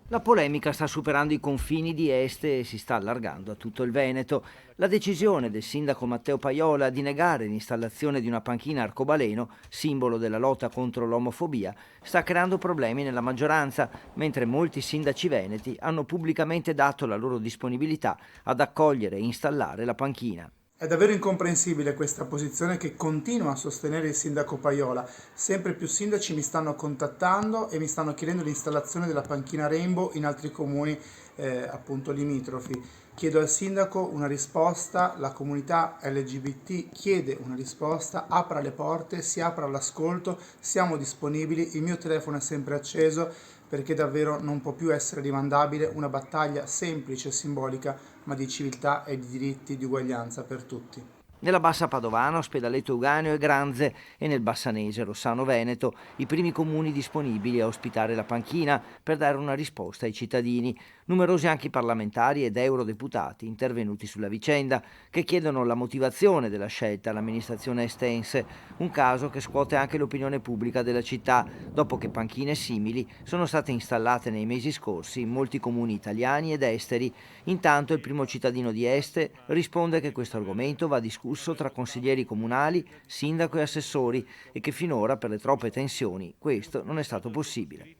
La polemica sta superando i confini di Este e si sta allargando a tutto il Veneto. La decisione del sindaco Matteo Paiola di negare l'installazione di una panchina arcobaleno, simbolo della lotta contro l'omofobia, sta creando problemi nella maggioranza, mentre molti sindaci veneti hanno pubblicamente dato la loro disponibilità ad accogliere e installare la panchina. È davvero incomprensibile questa posizione che continua a sostenere il sindaco Paiola. Sempre più sindaci mi stanno contattando e mi stanno chiedendo l'installazione della panchina Rainbow in altri comuni appunto limitrofi. Chiedo al sindaco una risposta, la comunità LGBT chiede una risposta, apra le porte, si apra all'ascolto, siamo disponibili, il mio telefono è sempre acceso perché davvero non può più essere rimandabile una battaglia semplice e simbolica, ma di civiltà e di diritti di uguaglianza per tutti. Nella Bassa Padovana, Ospedaletto Euganeo e Granze e nel Bassanese, Rossano Veneto, i primi comuni disponibili a ospitare la panchina per dare una risposta ai cittadini. Numerosi anche i parlamentari ed eurodeputati intervenuti sulla vicenda che chiedono la motivazione della scelta all'amministrazione estense, un caso che scuote anche l'opinione pubblica della città, dopo che panchine simili sono state installate nei mesi scorsi in molti comuni italiani ed esteri. Intanto il primo cittadino di Este risponde che questo argomento va discusso tra consiglieri comunali, sindaco e assessori e che finora per le troppe tensioni questo non è stato possibile.